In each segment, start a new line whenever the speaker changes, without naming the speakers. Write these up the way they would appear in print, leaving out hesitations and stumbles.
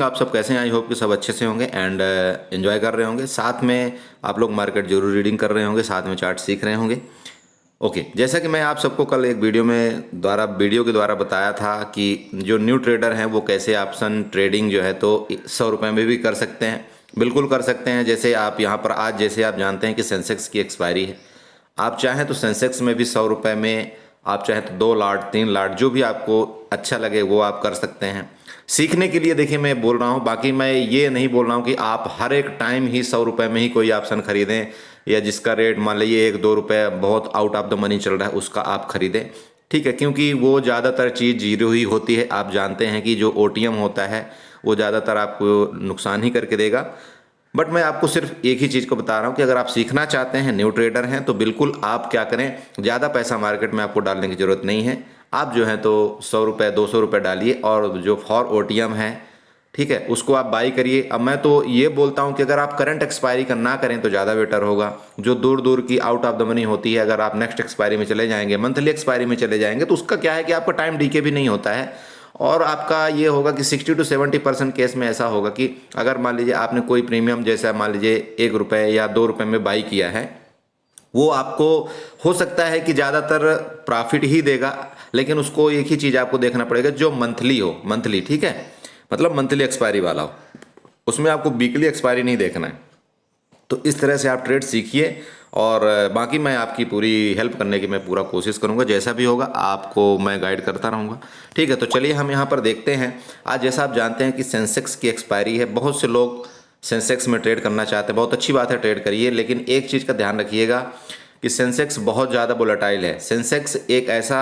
आप सब कैसे हैं? आई होप कि सब अच्छे से होंगे एंड एंजॉय कर रहे होंगे। साथ में आप लोग मार्केट जरूर रीडिंग कर रहे होंगे, साथ में चार्ट सीख रहे होंगे। ओके, जैसा कि मैं आप सबको कल एक वीडियो के द्वारा बताया था कि जो न्यू ट्रेडर हैं वो कैसे ऑप्शन ट्रेडिंग जो है तो 100 रुपये में भी कर सकते हैं। बिल्कुल कर सकते हैं। जैसे आप यहाँ पर आज जैसे आप जानते हैं कि सेंसेक्स की एक्सपायरी है, आप चाहें तो सेंसेक्स में भी 100 रुपये में, आप चाहें तो 2 लाट 3 लाट जो भी आपको अच्छा लगे वो आप कर सकते हैं। सीखने के लिए देखिए मैं बोल रहा हूँ, बाकी मैं ये नहीं बोल रहा हूँ कि आप हर एक टाइम ही 100 रुपये में ही कोई ऑप्शन खरीदें, या जिसका रेट मान लीजिए 1-2 रुपये बहुत आउट ऑफ द मनी चल रहा है उसका आप खरीदें। ठीक है, क्योंकि वो ज़्यादातर चीज़ जीरो ही होती है। आप जानते हैं कि जो ओटीएम होता है वो ज़्यादातर आपको नुकसान ही करके देगा। बट मैं आपको सिर्फ एक ही चीज़ को बता रहा हूँ कि अगर आप सीखना चाहते हैं, न्यू ट्रेडर हैं, तो बिल्कुल आप क्या करें, ज़्यादा पैसा मार्केट में आपको डालने की ज़रूरत नहीं है। आप जो है तो 100 रुपये 200 रुपये डालिए और जो फॉर ओटीएम है, ठीक है, उसको आप बाई करिए। अब मैं तो ये बोलता हूँ कि अगर आप करंट एक्सपायरी का ना करें तो ज़्यादा बेटर होगा। जो दूर दूर की आउट ऑफ द मनी होती है, अगर आप नेक्स्ट एक्सपायरी में चले जाएंगे, मंथली एक्सपायरी में चले जाएंगे, तो उसका क्या है कि आपका टाइम डीके भी नहीं होता है। और आपका ये होगा कि 60 to 70% केस में ऐसा होगा कि अगर मान लीजिए आपने कोई प्रीमियम जैसा मान लीजिए 1 रुपये या 2 रुपये में बाई किया है, वो आपको हो सकता है कि ज़्यादातर प्रॉफिट ही देगा, लेकिन उसको एक ही चीज़ आपको देखना पड़ेगा जो मंथली हो, मंथली, ठीक है, मतलब मंथली एक्सपायरी वाला हो, उसमें आपको वीकली एक्सपायरी नहीं देखना है। तो इस तरह से आप ट्रेड सीखिए और बाकी मैं आपकी पूरी हेल्प करने की मैं पूरा कोशिश करूंगा। जैसा भी होगा आपको मैं गाइड करता रहूंगा। ठीक है, तो चलिए हम यहाँ पर देखते हैं। आज जैसा आप जानते हैं कि सेंसेक्स की एक्सपायरी है, बहुत से लोग सेंसेक्स में ट्रेड करना चाहते हैं। बहुत अच्छी बात है, ट्रेड करिए, लेकिन एक चीज़ का ध्यान रखिएगा कि सेंसेक्स बहुत ज़्यादा वोलेटाइल है। सेंसेक्स एक ऐसा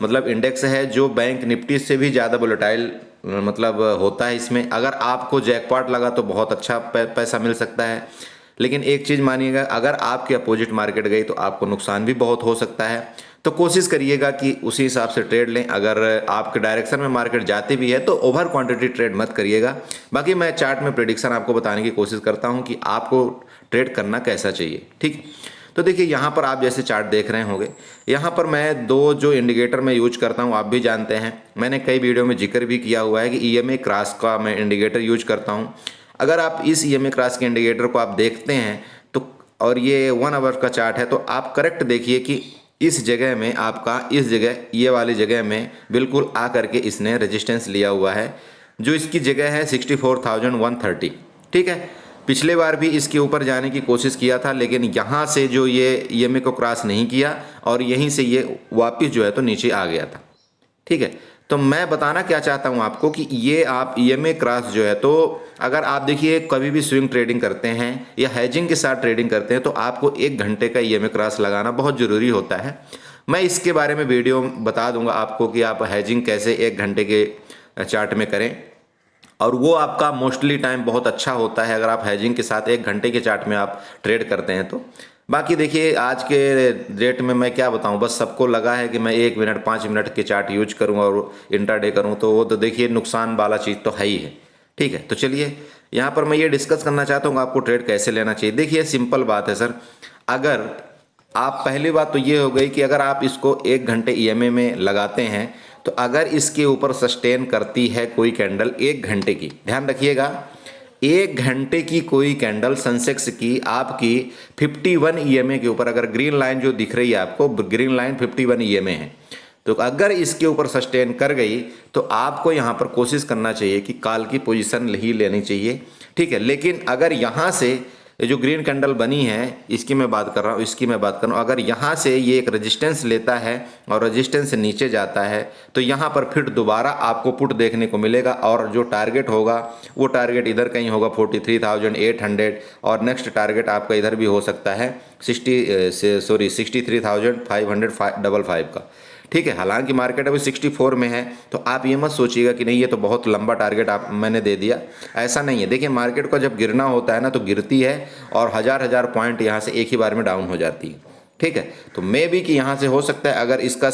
मतलब इंडेक्स है जो बैंक निफ्टी से भी ज़्यादा वोलेटाइल मतलब होता है। इसमें अगर आपको जैकपॉट लगा तो बहुत अच्छा पैसा मिल सकता है, लेकिन एक चीज़ मानिएगा, अगर आपकी अपोजिट मार्केट गई तो आपको नुकसान भी बहुत हो सकता है। तो कोशिश करिएगा कि उसी हिसाब से ट्रेड लें। अगर आपके डायरेक्शन में मार्केट जाती भी है तो ओवर क्वांटिटी ट्रेड मत करिएगा। बाकी मैं चार्ट में प्रेडिक्शन आपको बताने की कोशिश करता हूं कि आपको ट्रेड करना कैसा चाहिए। ठीक, तो देखिए यहाँ पर आप जैसे चार्ट देख रहे होंगे, यहाँ पर मैं दो जो इंडिकेटर मैं यूज करता हूँ, आप भी जानते हैं, मैंने कई वीडियो में जिक्र भी किया हुआ है कि ईएमए क्रॉस का मैं इंडिकेटर यूज करता हूँ। अगर आप इस ईएमए क्रॉस के इंडिकेटर को आप देखते हैं तो, और ये 1 आवर का चार्ट है, तो आप करेक्ट देखिए कि इस जगह में आपका, इस जगह ये वाली जगह में बिल्कुल आ करके इसने रेजिस्टेंस लिया हुआ है, जो इसकी जगह है 64,130। ठीक है, पिछले बार भी इसके ऊपर जाने की कोशिश किया था, लेकिन यहाँ से जो ये ईएमए को क्रॉस नहीं किया और यहीं से ये वापस जो है तो नीचे आ गया था। ठीक है, तो मैं बताना क्या चाहता हूँ आपको कि ये आप ईएमए क्रॉस जो है तो अगर आप देखिए कभी भी स्विंग ट्रेडिंग करते हैं या हेजिंग के साथ ट्रेडिंग करते हैं तो आपको 1 घंटे का ईएमए क्रॉस लगाना बहुत ज़रूरी होता है। मैं इसके बारे में वीडियो बता दूंगा आपको कि आप हेजिंग कैसे 1 घंटे के चार्ट में करें, और वो आपका मोस्टली टाइम बहुत अच्छा होता है अगर आप हेजिंग के साथ 1 घंटे के चार्ट में आप ट्रेड करते हैं तो। बाकी देखिए आज के डेट में मैं क्या बताऊं, बस सबको लगा है कि मैं 1 मिनट 5 मिनट के चार्ट यूज करूं और इंट्राडे करूं, तो वो तो देखिए नुकसान वाला चीज़ तो है ही है। ठीक है, तो चलिए यहाँ पर मैं ये डिस्कस करना चाहता हूँ आपको ट्रेड कैसे लेना चाहिए। देखिए सिंपल बात है सर, अगर आप, पहली बात तो ये हो गई कि अगर आप इसको 1 घंटे ईएमए में लगाते हैं तो अगर इसके ऊपर सस्टेन करती है कोई कैंडल 1 घंटे की, ध्यान रखिएगा, 1 घंटे की कोई कैंडल सेंसेक्स की आपकी 51 ईएमए के ऊपर, अगर ग्रीन लाइन जो दिख रही है आपको, ग्रीन लाइन 51 ईएमए है, तो अगर इसके ऊपर सस्टेन कर गई तो आपको यहाँ पर कोशिश करना चाहिए कि कॉल की पोजीशन ही लेनी चाहिए। ठीक है, लेकिन अगर यहाँ से ये जो ग्रीन कैंडल बनी है इसकी मैं बात कर रहा हूँ, इसकी मैं बात कर रहा हूँ, अगर यहाँ से ये एक रेजिस्टेंस लेता है और रेजिस्टेंस से नीचे जाता है तो यहाँ पर फिर दोबारा आपको पुट देखने को मिलेगा, और जो टारगेट होगा वो टारगेट इधर कहीं होगा 43,800, और नेक्स्ट टारगेट आपका इधर भी हो सकता है 63,555 का। ठीक है, हालांकि मार्केट अभी 64 में है, तो आप ये मत सोचिएगा कि नहीं ये तो बहुत लंबा टारगेट आप मैंने दे दिया, ऐसा नहीं है। देखिए मार्केट को जब गिरना होता है ना तो गिरती है और हज़ार हज़ार पॉइंट यहाँ से एक ही बार में डाउन हो जाती है। ठीक है, तो मे भी कि यहाँ से हो सकता है अगर इसका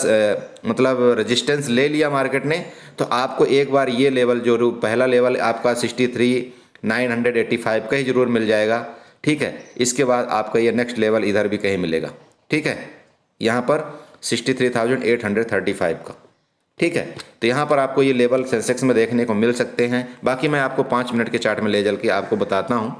मतलब रेजिस्टेंस ले लिया मार्केट ने तो आपको एक बार ये लेवल जो पहला लेवल आपका 63,985 का ही जरूर मिल जाएगा। ठीक है, इसके बाद आपका ये नेक्स्ट लेवल इधर भी कहीं मिलेगा। ठीक है, यहाँ पर 63,835 का। ठीक है। तो यहाँ पर आपको ये लेवल सेंसेक्स में देखने को मिल सकते हैं। बाकी मैं आपको 5 मिनट के चार्ट में ले चल के आपको बताता हूँ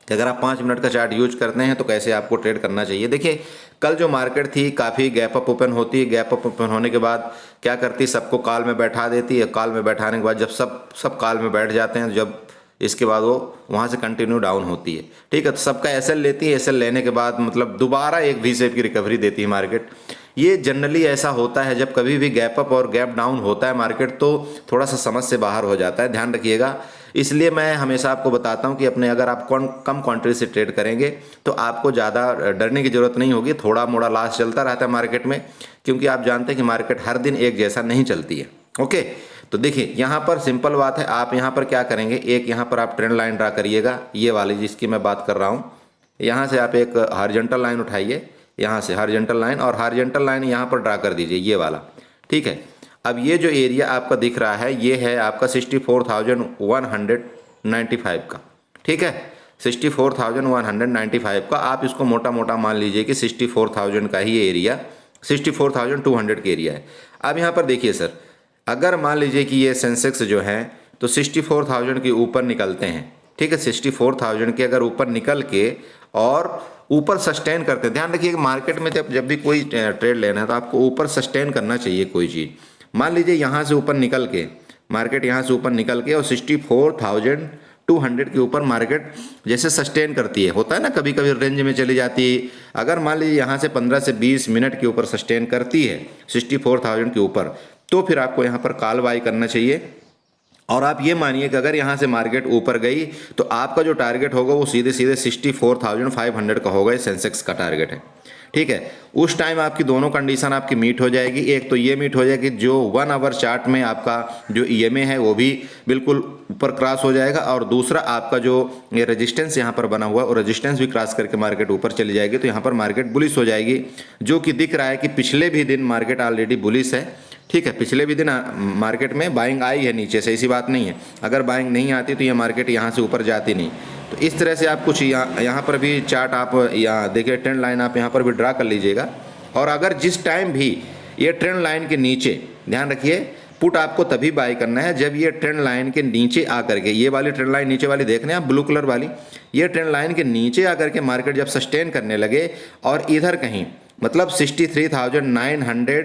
कि अगर आप 5 मिनट का चार्ट यूज करते हैं तो कैसे आपको ट्रेड करना चाहिए। देखिए कल जो मार्केट थी काफ़ी गैप अप ओपन होती है, गैप अप ओपन होने के बाद क्या करती है, सबको कॉल में बैठा देती है। कॉल में बैठाने के बाद जब सब कॉल में बैठ जाते हैं, जब इसके बाद वो वहाँ से कंटिन्यू डाउन होती है। ठीक है, तो सबका एसएल लेती है। एसएल लेने के बाद मतलब दोबारा एक वी शेप की रिकवरी देती है मार्केट। ये जनरली ऐसा होता है जब कभी भी गैप अप और गैप डाउन होता है मार्केट, तो थोड़ा सा समझ से बाहर हो जाता है, ध्यान रखिएगा। इसलिए मैं हमेशा आपको बताता हूं कि अपने अगर आप कम क्वांटिटी से ट्रेड करेंगे तो आपको ज़्यादा डरने की ज़रूरत नहीं होगी। थोड़ा मोड़ा लॉस चलता रहता है मार्केट में, क्योंकि आप जानते हैं कि मार्केट हर दिन एक जैसा नहीं चलती है। ओके, तो देखिए यहाँ पर सिंपल बात है। आप यहाँ पर क्या करेंगे, एक यहाँ पर आप ट्रेंड लाइन ड्रा करिएगा, ये वाली जिसकी मैं बात कर रहा हूँ। यहाँ से आप एक हॉरिजॉन्टल लाइन उठाइए, यहाँ से हॉरिजॉन्टल लाइन, और हॉरिजॉन्टल लाइन यहाँ पर ड्रा कर दीजिए, ये वाला। ठीक है, अब ये जो एरिया आपका दिख रहा है ये है आपका 64,195 का। ठीक है, 64,195 का। आप इसको मोटा मोटा मान लीजिए कि 64,000 का ही एरिया, 64,200 का एरिया है। अब यहाँ पर देखिए सर, अगर मान लीजिए कि ये सेंसेक्स जो है तो 64,000 के ऊपर निकलते हैं। ठीक है, 64,000 के अगर ऊपर निकल के और ऊपर सस्टेन करते हैं, ध्यान रखिए कि मार्केट में जब भी कोई ट्रेड लेना है तो आपको ऊपर सस्टेन करना चाहिए कोई चीज़। मान लीजिए यहाँ से ऊपर निकल के मार्केट, यहाँ से ऊपर निकल के और 64,200 के ऊपर मार्केट जैसे सस्टेन करती है, होता है ना कभी कभी रेंज में चली जाती है। अगर मान लीजिए यहाँ से 15 से 20 मिनट के ऊपर सस्टेन करती है 64,000 के ऊपर, तो फिर आपको यहाँ पर कॉल बाई करना चाहिए। और आप ये मानिए कि अगर यहाँ से मार्केट ऊपर गई तो आपका जो टारगेट होगा वो सीधे सीधे 64,500 का होगा। ये सेंसेक्स का टारगेट है। ठीक है, उस टाइम आपकी दोनों कंडीशन आपकी मीट हो जाएगी। एक तो ये मीट हो जाएगी जो 1 आवर चार्ट में आपका जो ईएमए है वो भी बिल्कुल ऊपर क्रॉस हो जाएगा, और दूसरा आपका जो ये रेजिस्टेंस यहाँ पर बना हुआ है और रेजिस्टेंस भी क्रॉस करके मार्केट ऊपर चली जाएगी, तो यहाँ पर मार्केट बुलिश हो जाएगी। जो कि दिख रहा है कि पिछले भी दिन मार्केट ऑलरेडी बुलिश है। ठीक है, पिछले भी दिन मार्केट में बाइंग आई है नीचे से, ऐसी बात नहीं है। अगर बाइंग नहीं आती तो ये मार्केट यहाँ से ऊपर जाती नहीं। तो इस तरह से आप कुछ यहाँ पर भी चार्ट आप यहाँ देखिए, ट्रेंड लाइन आप यहाँ पर भी ड्रा कर लीजिएगा। और अगर जिस टाइम भी ये ट्रेंड लाइन के नीचे, ध्यान रखिए, पुट आपको तभी बाई करना है जब ये ट्रेंड लाइन के नीचे आकर के, ये वाली ट्रेंड लाइन नीचे वाली देख रहे हैं आप, ब्लू कलर वाली, ये ट्रेंड लाइन के नीचे आकर के मार्केट जब सस्टेन करने लगे और इधर कहीं मतलब 63,900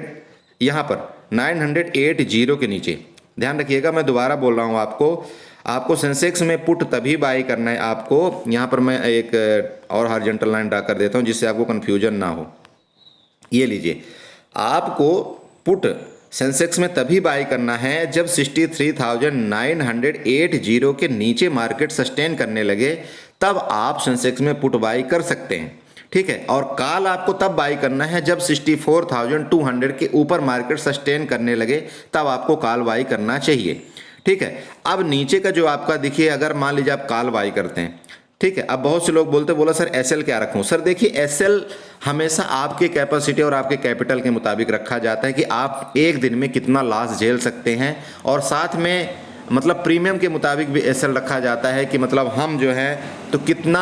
यहाँ पर 980 के नीचे, ध्यान रखिएगा मैं दोबारा बोल रहा हूँ आपको सेंसेक्स में पुट तभी बाई करना है आपको। यहाँ पर मैं एक और हॉरिजॉन्टल लाइन ड्रा कर देता हूँ जिससे आपको कन्फ्यूजन ना हो। ये लीजिए, आपको पुट सेंसेक्स में तभी बाई करना है जब 63,980 के नीचे मार्केट सस्टेन करने लगे, तब आप सेंसेक्स में पुट बाई कर सकते हैं। ठीक है, और कॉल आपको तब बाई करना है जब 64,200 के ऊपर मार्केट सस्टेन करने लगे, तब आपको कॉल बाई करना चाहिए। ठीक है, अब नीचे का जो आपका देखिए, अगर मान लीजिए आप कॉल बाई करते हैं, ठीक है, अब बहुत से लोग बोला सर एसएल क्या रखूं। सर देखिए, एसएल हमेशा आपके कैपेसिटी और आपके कैपिटल के मुताबिक रखा जाता है कि आप एक दिन में कितना लॉस झेल सकते हैं, और साथ में मतलब प्रीमियम के मुताबिक भी एसएल रखा जाता है कि मतलब हम जो है तो कितना,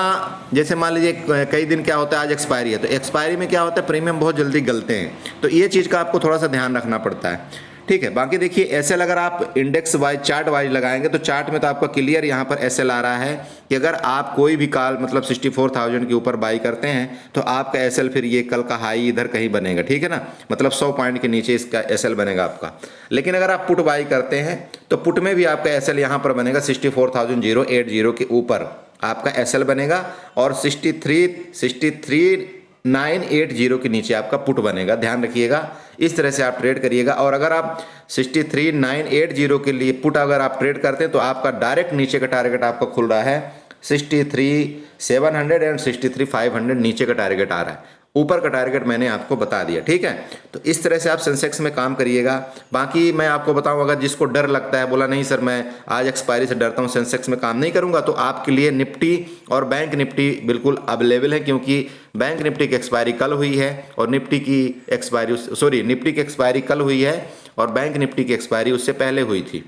जैसे मान लीजिए कई दिन क्या होता है, आज एक्सपायरी है तो एक्सपायरी में क्या होता है, प्रीमियम बहुत जल्दी गलते हैं, तो ये चीज़ का आपको थोड़ा सा ध्यान रखना पड़ता है। ठीक है, बाकी देखिए एसएल अगर आप इंडेक्स वाइज चार्ट वाइज लगाएंगे तो चार्ट में तो आपका क्लियर यहाँ पर एसएल आ रहा है कि अगर आप कोई भी कॉल मतलब 64,000 के ऊपर बाई करते हैं तो आपका एसएल फिर ये कल का हाई इधर कहीं बनेगा। ठीक है ना, मतलब 100 पॉइंट के नीचे इसका एसएल बनेगा आपका। लेकिन अगर आप पुट बाई करते हैं तो पुट में भी आपका एसएल यहाँ पर बनेगा 64,080 के ऊपर आपका एसएल बनेगा, और 63,980 के नीचे आपका पुट बनेगा। ध्यान रखिएगा, इस तरह से आप ट्रेड करिएगा। और अगर आप 63,980 के लिए पुट अगर आप ट्रेड करते हैं तो आपका डायरेक्ट नीचे का टारगेट आपका खुल रहा है 63,700 एंड 63,500 नीचे का टारगेट आ रहा है। ऊपर का टारगेट मैंने आपको बता दिया। ठीक है, तो इस तरह से आप सेंसेक्स में काम करिएगा। बाकी मैं आपको बताऊं, अगर जिसको डर लगता है, बोला नहीं सर मैं आज एक्सपायरी से डरता हूं, सेंसेक्स में काम नहीं करूंगा, तो आपके लिए निफ्टी और बैंक निफ्टी बिल्कुल अवेलेबल है, क्योंकि बैंक निफ्टी की एक्सपायरी कल हुई है और निफ्टी की एक्सपायरी कल हुई है और बैंक निफ्टी की एक्सपायरी उससे पहले हुई थी।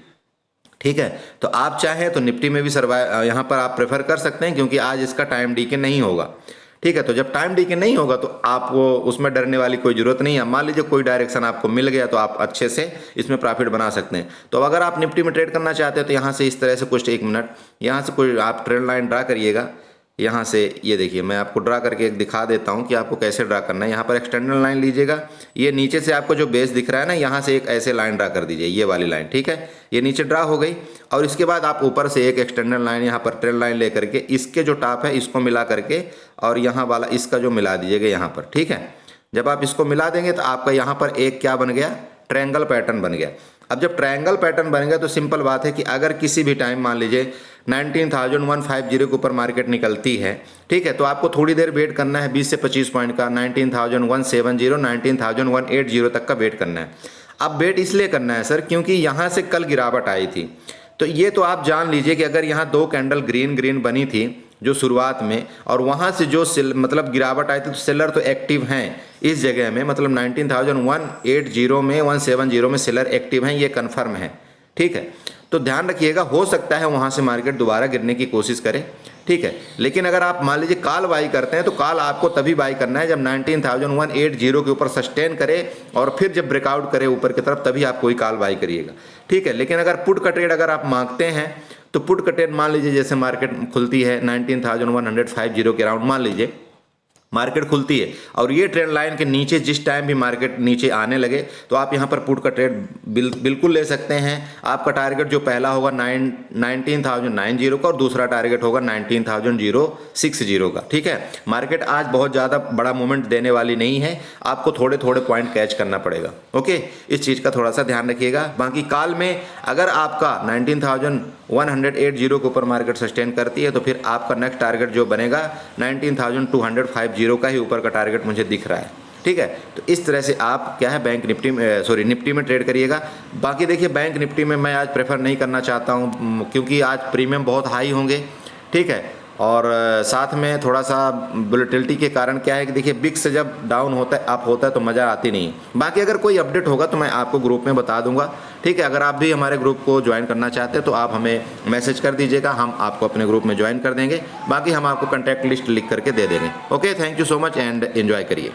ठीक है, तो आप चाहें तो निफ्टी में भी यहाँ पर आप प्रेफर कर सकते हैं, क्योंकि आज इसका टाइम डीके नहीं होगा। ठीक है। तो जब टाइम डीके नहीं होगा तो आपको उसमें डरने वाली कोई ज़रूरत नहीं है। मान लीजिए कोई डायरेक्शन आपको मिल गया तो आप अच्छे से इसमें प्रॉफिट बना सकते हैं। तो अगर आप निफ्टी में ट्रेड करना चाहते हैं तो यहाँ से इस तरह से कुछ 1 मिनट यहाँ से कोई आप ट्रेंड लाइन ड्रा करिएगा। यहाँ से ये देखिए मैं आपको ड्रा करके एक दिखा देता हूँ कि आपको कैसे ड्रा करना है। यहाँ पर एक्सटेंडर लाइन लीजिएगा, ये नीचे से आपको जो बेस दिख रहा है ना, यहाँ से एक ऐसे लाइन ड्रा कर दीजिए, ये वाली लाइन, ठीक है। ये नीचे ड्रा हो गई और इसके बाद आप ऊपर से एक एक्सटेंडर लाइन यहाँ पर ट्रेंड लाइन ले करके इसके जो टॉप है इसको मिला करके और यहाँ वाला इसका जो मिला दीजिएगा यहाँ पर, ठीक है। जब आप इसको मिला देंगे तो आपका यहाँ पर एक क्या बन गया, ट्रायंगल पैटर्न बन गया। अब जब ट्रायंगल पैटर्न बन गया तो सिंपल बात है कि अगर किसी भी टाइम मान लीजिए 19,150 के ऊपर मार्केट निकलती है, ठीक है, तो आपको थोड़ी देर वेट करना है 20 से 25 पॉइंट का, 19,170 19,180 तक का वेट करना है। अब वेट इसलिए करना है सर क्योंकि यहाँ से कल गिरावट आई थी, तो ये तो आप जान लीजिए कि अगर यहाँ 2 कैंडल ग्रीन ग्रीन बनी थी जो शुरुआत में, और वहाँ से जो मतलब गिरावट आई थी, तो सेलर तो एक्टिव हैं इस जगह में, मतलब 19,180 में 170 में सेलर एक्टिव हैं, ये कन्फर्म है, ठीक है। तो ध्यान रखिएगा, हो सकता है वहाँ से मार्केट दोबारा गिरने की कोशिश करे, ठीक है। लेकिन अगर आप मान लीजिए कॉल बाई करते हैं तो कॉल आपको तभी बाई करना है जब 19,180 के ऊपर सस्टेन करे और फिर जब ब्रेकआउट करे ऊपर की तरफ, तभी आप कोई कॉल बाई करिएगा, ठीक है। लेकिन अगर पुट का ट्रेड अगर आप मांगते हैं तो पुट का ट्रेड मान लीजिए जैसे मार्केट खुलती है 19,150 के अराउंड, मान लीजिए मार्केट खुलती है और ये ट्रेंड लाइन के नीचे जिस टाइम भी मार्केट नीचे आने लगे तो आप यहाँ पर पुट का ट्रेड बिल्कुल ले सकते हैं। आपका टारगेट जो पहला होगा 19,090 का और दूसरा टारगेट होगा 19,060 का, ठीक है। मार्केट आज बहुत ज़्यादा बड़ा मूवमेंट देने वाली नहीं है, आपको थोड़े थोड़े पॉइंट कैच करना पड़ेगा, ओके। इस चीज़ का थोड़ा सा ध्यान रखिएगा। बाकी कॉल में अगर आपका 19,180 के ऊपर मार्केट सस्टेन करती है तो फिर आपका नेक्स्ट टारगेट जो बनेगा 19,250 का ही ऊपर का टारगेट मुझे दिख रहा है, ठीक है। तो इस तरह से आप क्या है बैंक निफ्टी में निफ्टी में ट्रेड करिएगा। बाकी देखिए बैंक निफ्टी में मैं आज प्रेफर नहीं करना चाहता हूँ क्योंकि आज प्रीमियम बहुत हाई होंगे, ठीक है। और साथ में थोड़ा सा वोलेटिलिटी के कारण क्या है कि देखिए बिक्स से जब डाउन होता है अप होता है तो मज़ा आती नहीं है। बाकी अगर कोई अपडेट होगा तो मैं आपको ग्रुप में बता दूंगा, ठीक है। अगर आप भी हमारे ग्रुप को ज्वाइन करना चाहते हैं तो आप हमें मैसेज कर दीजिएगा, हम आपको अपने ग्रुप में ज्वाइन कर देंगे। बाकी हम आपको कॉन्टैक्ट लिस्ट लिख करके दे देंगे। Okay, thank you so much and enjoy करिए।